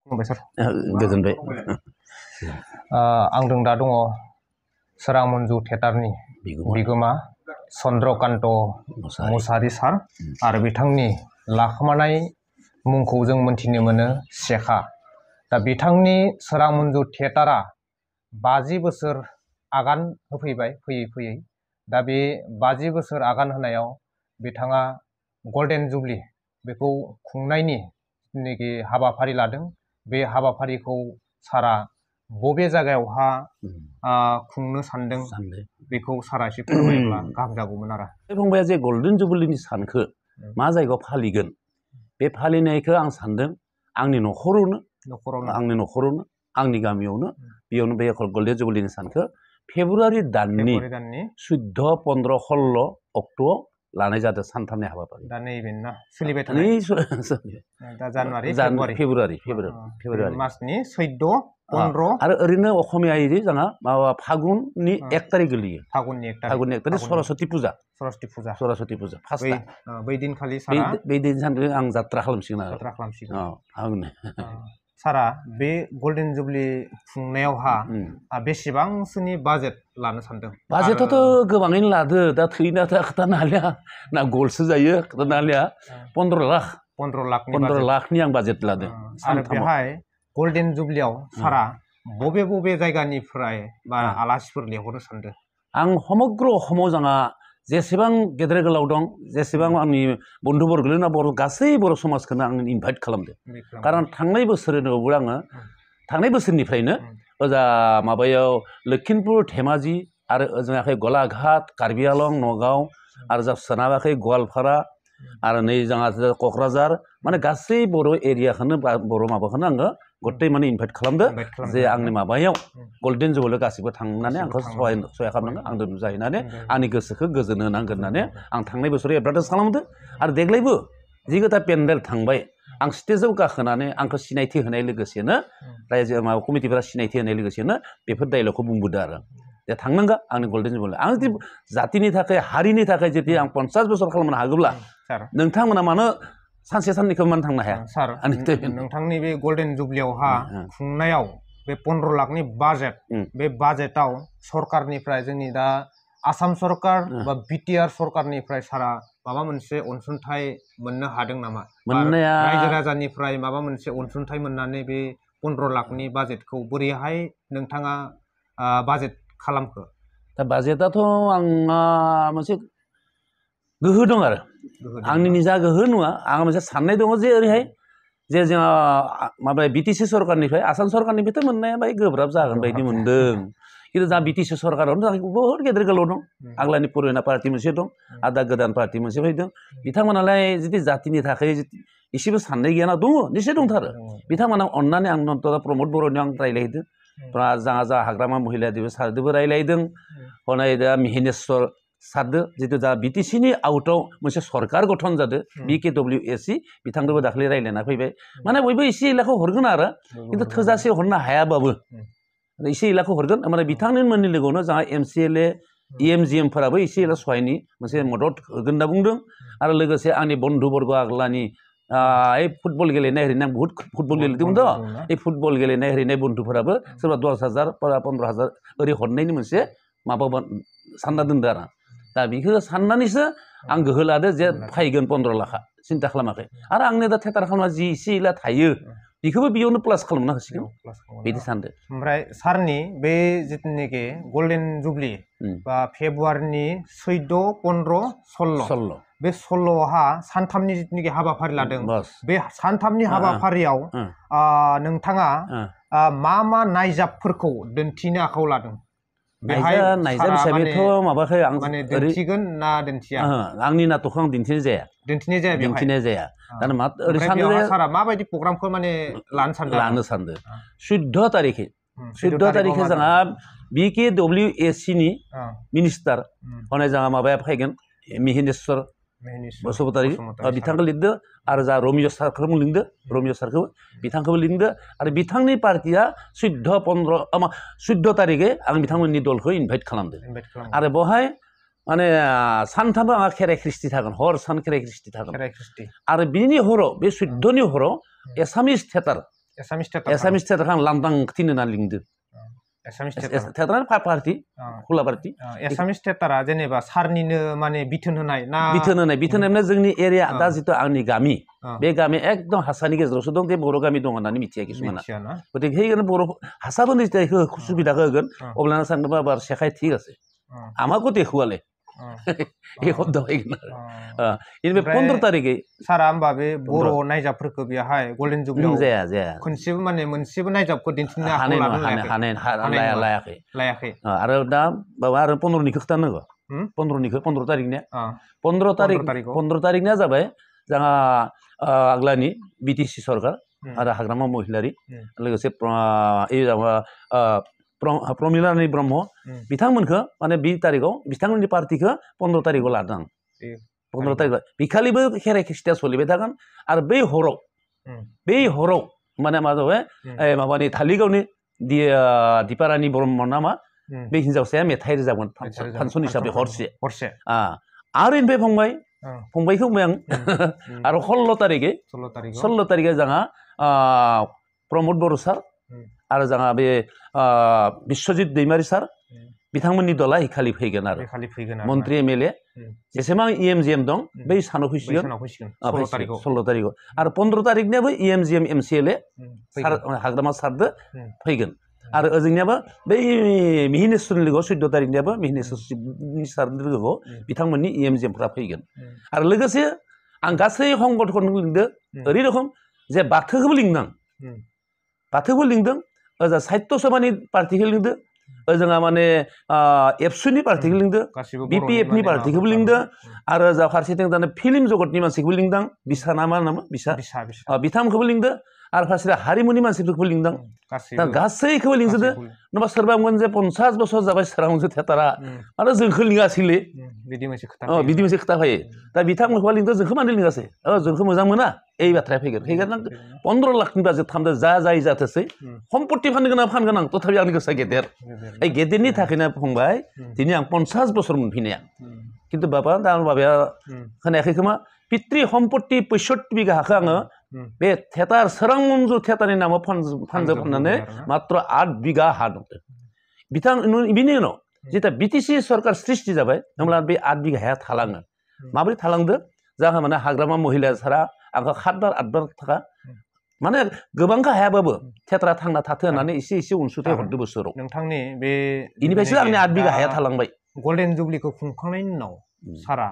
खुलुमबाय सार। गोजोनबाय। आं दा दङ सोरां मन्जु थियेटारनि बिगोमा चन्द्रकान्त मुसाहारि सार आरो बिथांनि लाखोमानाय मुंखौ जों मोनथिनो मोनो शेखा। दा बिथांनि सोरां मन्जु थियेटारा 50 बोसोर आगान होफैबाय फैयै फैयै। दा बे 50 बोसोर आगान होनायाव बिथाङा गल्डेन जुबलि बेखौ खुंनायनि जिथुनाखि हाबाफारि लादों। बे हाबाफारिखौ सारा बबे जायगायावहा खुंनो सानदों बेखौ सारा एसे फोरमायोब्ला गाहाम जागौमोन आरो। फंबाया जे गल्डेन जुबलिनि सानखो मा जायगायाव फालिगोन बे फालिनायखौ आं सानदों आंनि न'खरावनो आंनि गामियावनो बेयावनो बे गल्डेन जुबलिनि सानखो फेब्रुवारि दाननि 14, 15, 16 अक्ट'आव लानाय जादों सानथामनि हाबाफारि। दा नैबेना सोलिबाय थानाय दा जानुवारि फेब्रुवारि मासनि 14, 15 आरो ओरैनो असमियायै जोंहा माबा फागुननि 1 तारिख गोलैयो। फागुननि 1 तारिख सरस्वती फुजा बै दिनखालि बै दिन सानखालि आं जात्रा खालामसिगोन सारा बे गल्डेन जुबलि खुंनायावहा बेसेबांसोनि बाजेट लानो सानदों? बाजेटआथ' गोबाङैनो लादो दा थैना खोथानो हालिया ना गलसो जायो खोथानो हालिया 15 लाखनि आं बाजेट लादों। आरो बेहाय गल्डेन जुबलियाव सारा बबे बबे जायगानिफ्राय बा आलासिफोर लेंहरनो सानदों? आं समग्र असमाव जोंहा जेसेबां गेदेर गोलाव दं जेसेबां आंनि बन्धुबर्ग बर' गासै बर' समाजखौनो आं इनभाइट खालामदों। खारन थांनाय बोसोरनिफ्रायनो ओजा माबायाव लखिमपुर धेमाजि आरो ओजोंहाय गलाघाट कार्बि आलं नगाव आरो जा सोनाबाखै गवालपारा आरो नै जोंहा क'क्राझार माने गासै बर' एरियाखौनो बर' माबाखौनो आङो गथै माने इनभाइट खालामदो जे आंनि माबायाव गल्डेन जुबलियाव गासिबो थांनानै आंखौ सहाय खालामनांगोन आंजों नुजाहैनानै आंनि गोसोखौ गोजोन होनांगोन होननानै आं थांनाय बोसोराव एडभार्टाइज खालामदो। आरो देग्लायबो जिगोथा पेन्डेल थांबाय आं स्टेजाव गाखोनानै आंखौ सिनायथि होनाय लोगोसेनो रायजो माबा कमिटिफोरा सिनायथि होनाय लोगोसेनो बेफोर डायलगखौ बुंबोदों आरो जे थांनांगौ आंनि गल्डेन जुबलि आं जुदि जातिनि थाखाय हारिनि थाखाय जुदि आं 50 बोसोर खालामनो हागौब्ला नोंथांमोना मानो सानसे साननैखौ मानो थांनो हाया? सार नोंथांनि बे गल्डेन जुबलियावहा खुंनायाव बे 15 लाखनि बाजेट बे बाजेटाव सरकारनिफ्राय जोंनि दा आसाम सरकार बा बिटिआर सरकारनिफ्राय सारा माबा मोनसे अनसुंथाइ मोननो हादों नामा? रायजो राजानिफ्राय माबा मोनसे अनसुंथाइ मोननानै बे 15 लाखनि बाजेटखौ बोरैहाय नोंथाङा बाजेट खालामखो? दा बाजेटआथ' आंहा मोनसे गोहो दं आरो आंनि निजा गोहो नङा आंहा मोनसे साननाय दङ जे ओरैहाय जे जोंहा माबा बिटिसि सरकारनिफ्राय आसाम सरकारनिफ्रायथ' मोननाया बाय गोब्राब जागोन बायदि मोनदों। खिन्थु दा बिटिसि सरकारावनो बहुत गेदेर गोलाव दं आग्लानि पुरुना पार्टि मोनसे दं आरो दा गोदान पार्टि मोनसे फैदों। बिथांमोनालाय जुदि जातिनि थाखाय एसेबो साननाय गैयाना दङ निश्चय दंथारो। बिथांमोना अननानै आं नन्तरा प्रमद बर'नि आं रायज्लायहैदों जा हाग्रामा महिला दिबस सारदोबो रायज्लायदों हनै दा मिहिनेस्वर सारदो जितु दा बिटिसिनि आउटआव मोनसे सरकार गठन जादों BKWSC बिथांजोंबो दाखालि रायज्लायना फैबाय माने बयबो एसे एलाखौ हरगोन आरो खिन्थु थोजासे हरनो हायाबाबो एसे एलाखौ हरगोन माने बिथांमोननि लोगोआवनो जोंहा MCLA EMGM फोराबो एसे एला सहायनि मोनसे मदद होगोन होनना बुंदों। आरो लोगोसे आंनि बन्धुबर्ग आग्लानि फुटबल गेलेनाय ओरैनो आं बहुत फुटबल गेलेदोंमोन थ' बे फुटबल गेलेनाय ओरैनो बन्धुफोराबो सोरबा 10,000 15,000 ओरै हरनायनि मोनसे माबा सानना दोनदो आरो दा बेखौ साननानैसो आं गोहो लादो जे फैगोन 15 लाखा सिन्था खालामाखै आरो आंनि दा थियेटार खालामना जि एसे एला थायो बेखौबो बेयावनो प्लास खालामना होसिगोन बिदि सानदो। ओमफ्राय सारनि बे जितुनिखि गल्डेन जुबलि बा फेब्रुवारिनि 14, 15, 16 बे 16आवहा सानथामनि जितुनिखि हाबाफारि लादों बे सानथामनि हाबाफारियाव नोंथाङा मा नायजाबफोरखौ दिन्थिनो आखायाव लादों? नायजाब हिसाबैथ' माबाखै आं माने दिन्थिगोन ना दिन्थिया? आंनि नाटकखौ आं दिन्थिनाय जाया दाना मा ओरै सानदों सारा माबायदि प्रग्रामखौ माने लानो सानदों 14 तारिखै जोंहा BKWSC नि मिनिस्टार हनै जोंहा माबाया फैगोन मिहिनेस्वर बसुमतारी बिथांखौ लिंदो आरो जा रमिय सारखौबो लिंदो बिथांखौबो लिंदो आरो बिथांनि पार्टिया 14 तारिखै आं बिथांमोननि दलखौ इनभाइट खालामदो आरो बेवहाय माने सानथामबो आंहा खेराइ ख्रिस्टि थागोन हर सान खेराइ ख्रिस्टि थागोन आरो बिनि हराव बे 14 नि हराव एसामिस थियेटार एसामिस थियाटारखौ आं लांदां थिनो होनना लिंदो थियाटारानो पार्टी खुला पार्टी एसामिस थियाटारा जेनेबा सारनिनो माने बिथोन होनाय ना बिथोन होनाय जोंनि एरिया दा जितु आंनि गामि बे गामि एकदम हासानि गेजेरावसो दं जे बर' गामि दं होननानै मिथिया किसुमाना गतिके সেইকাৰণে बर' हासाबो सुबिदाखौ होगोन अब्लाना सानदोंबा बार सेखाय ঠিক আছে আমাকো দেখুৱালে এই শব্দ হইগोन इनिफ्राय 15 तारिखै सारा होमबा बे बर' नायजाबफोरखौ बेहाय गल्डेन जुबलियाव जाया खनसेबो माने मोनसेबो नायजाबखौ दिन्थिनो लायाखै आरो दा बाबा आरो 15 निखौ खिथानांगौ 15 तारिखनिया 15 तारिखनिया जाबाय जोंहा आग्लानि बिटिसि सरकार आरो हाग्रामा महिलारि लोगोसे प्रमिलारानी ब्रह्म बिथांमोनखौ माने 20 तारिखआव बिथांमोननि पार्टीखौ 15 तारिखआव लादों 15 तारिख बिखालिबो खेराइ खिस्टिया सोलिबाय थागोन आरो बै हराव माने मा जाबाय माबानि धालिगावनि दीपारानी ब्रह्म नामा बे हिनजावसाया मेथाइ रोजाबगोन फांसन हिसाबै हरसे आरो इनिफ्राय फंबायखौ बुंबाय आं आरो 16 तारिखै जोंहा प्रमद बर' सार आरो जोंहा बे बिश्वजित दैमारि सार बिथांमोननि दला हिखालि फैगोन आरो मन्त्रि एमएलए जेसेबां इएमजिएम दं बै सानाव फैसिगोन 16 तारिखआव आरो 15 तारिखनियाबो इएमजिएम एमसिएलए हाग्रामा सारदो फैगोन आरो ओजोंनियाबो बै मिहिनेश्वरनि लोगोआव 14 तारिखनियाबो मिहिनेश्वर सारनि लोगोआव बिथांमोननि इएमजिएमफ्रा फैगोन आरो लोगोसे आं गासै संगठनखौ लिंदों ओरै रखम जे बाथौखौबो लिंदों ओजा साहित्य सभानि पार्टीखौ लिंदों ओजोंहा माने एबसुनि पार्टीखौ लिंदों बिपिएफनि पार्टीखौबो लिंदों आरो जा फारसेथिं दाना फिल्म जगतनि मानसिखौबो लिंदों बिसा नामा बिथांमोनखौबो लिंदों आरो फारसे हारिमुनि मानसिफोरखौबो लिंदों दा गासैखौबो लिंजोबदो नङाबा सोरबा बुंगोन जे 50 बोसोर जाबाय सोरांमोनजो थियाटारा आरो जोंखौ लिङासैलै बिदि मोनसे खोथा फैयो दा बिथांमोनखौ लिंदों जोंखौ मानो लिङासै जोंखौ मोजां मोना এই बाथ्राया फैगोन 15 लाखनि बाजेट खालामदों जाय जाथोंसै सम्पत्ति फानगोन आं तथापि आंनि गोसोआ गेदेर এই गेदेरनि थाखायनो फंबाय दिनै आं 50 बोसोर मोनफैनाया खिन्थु बाबाया खोनायाखै खोमा पितृ सम्पत्ति 65 बिघा हाखौ आङो बे थियाटार सोरां मन्जु थियाटारनि नामाव फाननानै मात्र 8 बिघा हा दं बिनि उनाव जेता बिटिसि सरकार सृष्टि जाबाय होमब्ला बे 8 बिघा हाया थालाङो माबोरै थालांदो जाहा माने हाग्रामा महिला सारा आंखौ 7 बार 8 बार थाखा माने गोबांखा हायाबाबो थियाटारा थांना थाथो होननानै एसे अनसुंथाइ हरदो बोसोराव नोंथांनि बे इनिफ्रायसो आंनि 8 बिघा हाया थालांबाय गल्डेन जुबलिखौ खुंखांनायनि उनाव सारा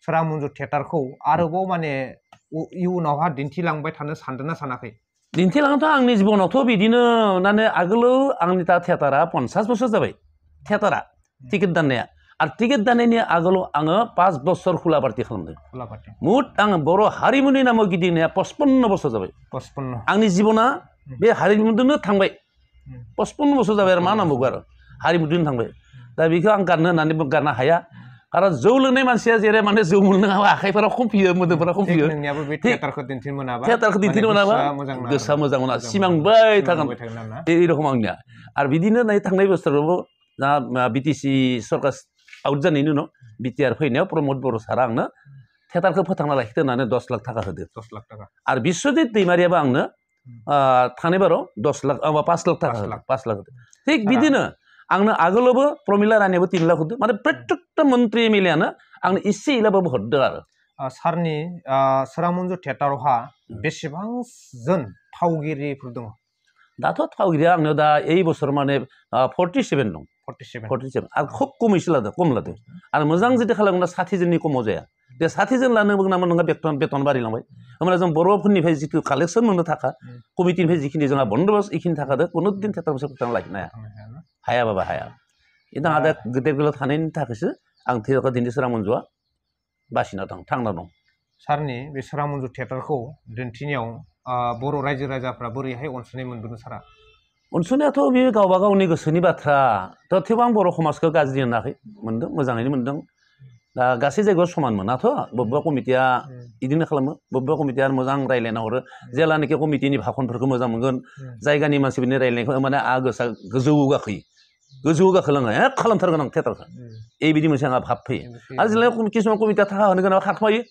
सोरां मन्जु थियाटारखौ आरोबाव माने इयुनावहा दिन्थिलांबाय थानो सानदोंना सानाखै दिन्थिलांथ' आंनि जिबनावथ' बिदिनो माने आगोलाव आंनि दा थियाटारा 50 बोसोर जाबाय थियाटारा टिकेट दाननाया आरो टिकेट दाननायनि आगोलाव आङो 5 बोसोर खुला पार्टी खालामदों मुद आङो बर' हारिमुनि नामाव गिदिंनाया 55 बोसोर जाबाय आंनि जिबना बे हारिमुजोंनो थांबाय 55 बोसोर जाबाय आरो मा नांबावगौ आरो हारिमुजोंनो थांबाय दा बेखौ आं गारनो होननानै गारनो हाया आरो जौ लोंनाय मानसिया जेरै माने जौ मोनलोङाबा आखाइफोरा खमफियो मोदोमफोरा खमफियो थियाटारखौ दिन्थिनो मोनाबा गोसोआ मोजां मोना सिमांबाय थागोन बे रखम आंनिया आरो बिदिनो थांनाय बोसोरावबो जा बिटिसि सरकार आउट जानायनि उनाव बिटिआर फैनायाव प्रमद बर' सारा आंनो थियाटारखौ फोथांना लाखिदो होननानै 10 लाख थाखा होदो आरो बिश्वजित दैमारियाबो आंनो थांनाय बाराव 5 लाख थाखा होदो थिग बिदिनो आंनो आगोलावबो प्रमिला रानियाबो 3 लाख होदो माने प्रत्येकटा मन्त्रि एमएलएआनो आंनो एसे इलाबाबो हरदो आरो सारनि सोरां मन्जु थियाटारावहा बेसेबां जन फावगिरिफोर दङ दाथ' फावगिरिया आंनो दा এই बोसोर माने 47 दं 47 आरो खुब खम लादों आरो मोजां जुदि खालामोब्ला 60 जननि खमाव जाया बे 60 जन लानो नामा नोंहा बेतन बारायलांबाय होमब्ला जों बर'फोरनिफ्राय जितु कालेक्सन मोननो थाखा कमिटिनिफ्राय जिखिनि जोंहा बन्दोबस्त इखिनि थाखादो कुनु दिन थियाटार मोनसे फोथांना लाखिनो हायाबाबा हाया इदा आदा गेदेर गोलाव थानायनि थाखायसो आं थियाटारखौ दिनै सोरां मन्जुआ बासिना दं थांना दं सारनि बे सोरां मन्जु थियाटारखौ दिन्थिनायाव बर' रायजो राजाफ्रा बोरैहाय अनसुनाय मोनबोदों सारा अनसुनायाथ' बेयो गावबा गावनि गोसोनि बाथ्रा थेवबो आं बर' समाजखौ गाज्रि होनाखै मोनदों मोजाङैनो मोनदों दा गासै जायगायाव समान मोनाथ' बबेबा कमिटिया बिदिनो खालामो बबेबा कमिटिया मोजां रायज्लायना हरो जेलानाखि कमिटिनि भाखनफोरखौ मोजां मोनगोन जायगानि मानसिफोरनि रायज्लायनायखौ माने गोसोआ गोजौआव गाखोलाङो खालामथारगोन आं थियाटारखौ बिदि मोनसे आंहा भाब फैयो आरो जेला किसुमान कमिटिया थाखा होनो गोनां खारखोमायो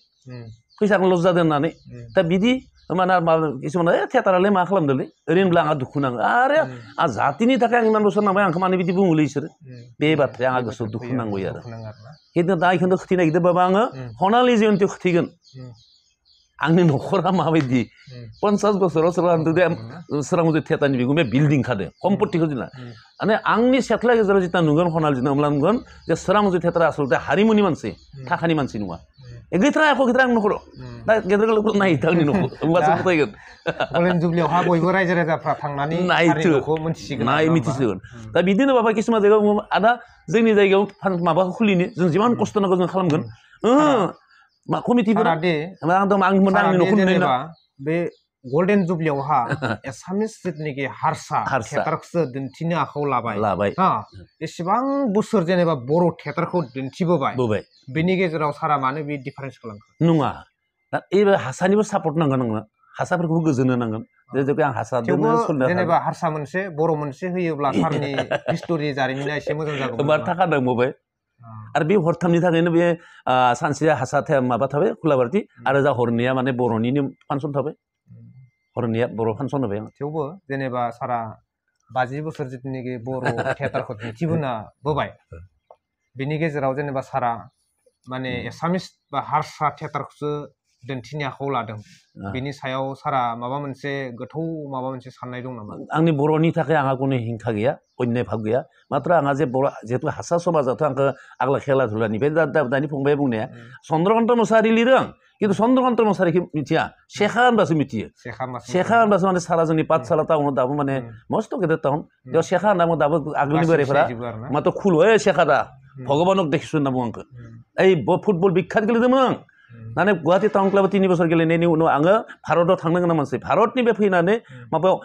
फैसाखौ लस जादों होननानै दा बिदि माने किसुमान थियेटारालाय मा खालामदोंलै ओरैनोब्ला आंहा दुखु नाङो आरो आं जातिनि थाखाय आं इमान बोसोर नांबाय आंखौ मानो बिदि बुङोलै इसोरो बे बाथ्राया आंहा गोसोआव दुखु नांगौ आरो खिन्थु दा इखौनो खिथि नागिरदोंबाबो आङो सनालि जयन्तीयाव खिथिगोन आंनि न'खरा माबायदि 50 बोसोराव सोरबा सोरां मन्जु थियेटारनि बिगुमाया बिल्डिं खादो सम्पत्तिखौ जोंना माने आंनि सेथ्ला गेजेराव जिता नुगोन सनालि जयन्ती अब्ला नुगोन जे सोरां मन्जु थियेटारा आसलते हारिमुनि मानसि थाखानि मानसि नङा गैथारा एख' गैथारा आंनि न'खराव दा गेदेर गोलावफोर नायहैथो आंनि न'खौ होमबासो फोथायगोन गल्डेन जुबलियावहा बयबो रायजो राजाफ्रा थांनानै हारिमुखौ मिथिसिगोन दा बिदिनो माबा किसुमान जायगायाव आदा जोंनि जायगायाव माबाखौ खुलिनो जों जिमान खस्थ' नांगौ जों खालामगोन मा कमिटिफोरा जेनेबा बे गल्डेन जुबलियावहा एसामिस जिथुनाखि हारसा थियेटारखौसो दिन्थिनो आखायाव लाबाय एसेबां बोसोर जेनेबा बर' थियेटारखौ दिन्थिबोबाय बेनि गेजेराव सारा मानो बे डिफारेन्स खालामखो नङा दा एबे हारसानिबो सापर्ट नांगोन नोंनो हारसाफोरखौबो गोजोन होनांगोन जेनेबा आं हारसादोंनो जेनेबा हारसा मोनसे बर' मोनसे होयोब्ला सारनि हिस्ट'रि जारिमिना एसे मोजां जागौमोन होमबा थाखा दंबावबाय आरो बे हरथामनि थाखायनो बे सानसेया हारसा माबा थाबाय खुलाबारथि आरो जा हरनिया माने बर'निनो फांसन थाबाय हरनिया बर' फांसन होबाय थेवबो जेनेबा सारा 50 बोसोर जिथुनाखि बर' थियेटारखौ दिन्थिबोबाय बेनि गेजेराव जेनेबा सारा माने एसामिस बा हारसा थियेटारखौसो दिन्थिनो आखायाव लादों बेनि सायाव सारा माबा मोनसे गोथौ माबा मोनसे साननाय दं नामा आंनि बर'नि थाखाय आंहा खुनु हिंखा गैया अन्याय भाब गैया मात्र आंहा जे बर' जिहेतु हारसा समाजाथ' आंखौ आग्ला खेला धुलानिफ्राय दानि फंबाया बुंनाया चन्द्रकान्त मोसाहारि लिरो आं खिन्थु चन्द्रकान्त मोसाहारिखौ मिथिया शेखा होनबासो मिथियो शेखा होनबासो माने सारा जोंनि पाठशाला टाउनाव दाबो माने मस्त गेदेर टाउन बेयाव शेखा होनना बुङो दाबो आगोलनि बोराइफोरा माथो खुल शेखा दा भगबानक देखिसु होनना बुङो आंखौ ओइ फुटबल बिख्यात गेलेदोंमोन माने गुवाहाटि टाउन क्लाबाव 3 बोसोर गेलेनायनि उनाव आङो भारताव थांनो गोनां मानसि भारतनिफ्राय फैनानै माबायाव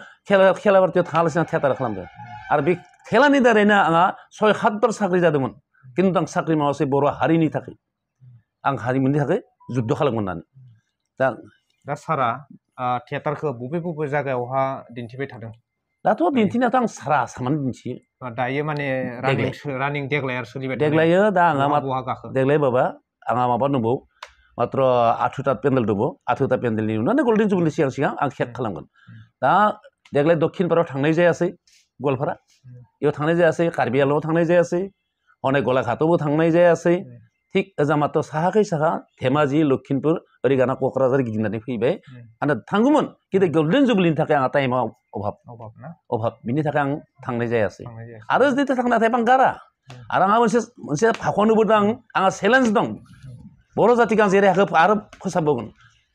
खेला बारथियाव थाङालासिनो थियेटार खालामदों आरो बे खेलानि दारैनो आंहा 6-7 बार साख्रि जादोंमोन खिन्थु आं साख्रि मावासै बर' हारिनि थाखाय आं हारिमुनि थाखाय जुद्ध खालामगोन होननानै दा सारा थियेटारखौ बबे जायगायावहा दिन्थिबाय थादों दाथ' दिन्थिनायाथ' आं सारा आसामानो दिन्थियो दायो माने रानिं देग्लाय सोलिबाय देग्लायो दा आंहा देग्लाय बाबा आंहा माबा दंबावो मात्र 8था पेन्डेल दङ 8था पेन्डेलनि उनाव गल्डेन जुबलि सिगां आं चेक खालामगोन दा देग्लाय दक्षिणपाराव थांनाय जायासै गवालपारा बेयाव थांनाय जायासै कार्बि आंलंआव थांनाय जायासै हनै गलाघाटआवबो थांनाय जायासै थिग ओजा मात्र साहाखै साहा धेमाजि लखिमपुर ओरैगाना क'क्राझार गिदिंनानै फैबाय आं थांगौमोन खिन्थु गल्डेन जुबलिनि थाखाय आंहा टाइमाव अभाब बिनि थाखाय आं थांनाय जायासै आरो जुदि थांनो थाखाय आं गारा आरो आंहा मोनसे फाखनबो दं आंहा चेलेन्ज दं बर' जातिखौ आं जेरै हाखौ आरो फोसाबबावगोन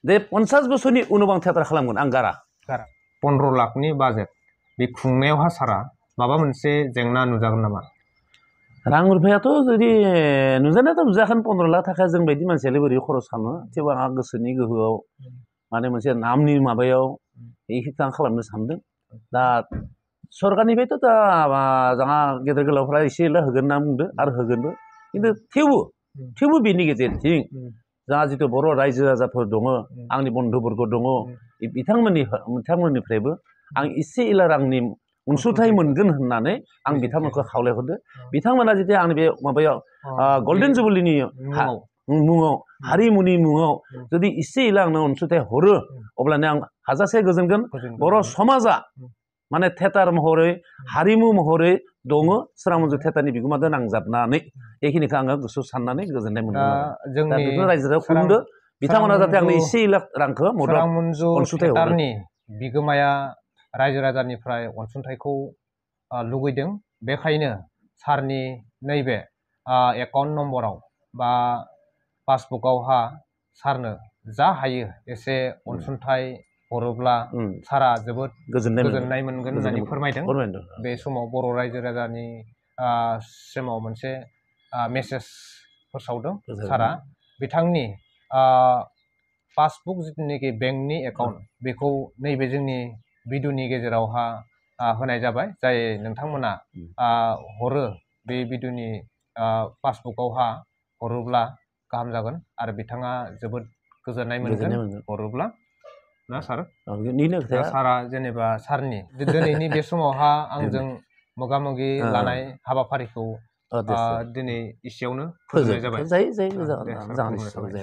जे 50 बोसोरनि उनाव आं थियेटार खालामगोन आं गारा 15 लाखनि बाजेट बे खुंनायावहा सारा माबा मोनसे जेंना नुजागोन नामा रां रुफायाथ' जुदि नुजानायाथ' नुजागोन 15 लाख थाखा जों बायदि मानसियालाय बोरै खरस खालामो थेवबो आंहा गोसोनि गोहोआव माने मोनसे नामनि माबायाव बेखौ आं खालामनो सानदों दा सरकारनिफ्रायथ' दा जोंहा गेदेर गोलावफ्रा एसे एला होगोन होनना बुंदों आरो होगोनबो खिन्थु थेवबो बेनि गेजेरथिं जोंहा जिथु बर' रायजो राजाफोर दङ आंनि बन्धुबर्ग दङ बिथांमोननिफ्रायबो आं एसे एला रांनि अनसुंथाइ मोनगोन होननानै आं बिथांमोनखौ खावलायहरदों बिथांमोना जुदि आंनि बे माबायाव गल्डेन जुबलिनि मुङाव हारिमुनि मुङाव जुदि एसे एला आंनो अनसुंथाइ हरो अब्लानो आं हाजासे गोजोनगोन बर' समाजा माने थियेटार महरै हारिमु महरै दङ सोरां मन्जु थियेटारनि बिगोमाजों नांजाबनानै बेखिनिखौ आङो गोसोआव साननानै गोजोननाय मोनदों दा बेफोर रायजोआव खुंदो बिथांमोना जाहाथे आंनो एसे एला रांखौ मदद अनसुंथाइ हरो बिगोमाया रायजो राजानिफ्राय अनसुंथाइखौ लुगैदों बेखायनो सारनि नैबे एकाउन्ट नम्बराव बा पासबुकआवहा सारनो जा हायो एसे अनसुंथाइ हरोब्ला सारा जोबोद गोजोननाय मोनगोन होननानै फोरमायदों बे समाव बर' रायजो राजानि सिमाव मोनसे मेसेज फोसावदों सारा बिथांनि पासबुक जिथुनाखि बेंकनि एकाउन्ट बेखौ नैबे जोंनि भिडिअनि गेजेरावहा होनाय जाबाय जाय नोंथांमोना हरो बे भिडिअनि पासबुकआवहा हरोब्ला गाहाम जागोन आरो बिथाङा जोबोद गोजोननाय मोनगोन हरोब्ला ना सार सारा जेनेबा सारनि दिनैनि बे समावहा आंजों मोगा मोगि लानाय हाबाफारिखौ दिनै एसेयावनो फोजोबनाय जाबाय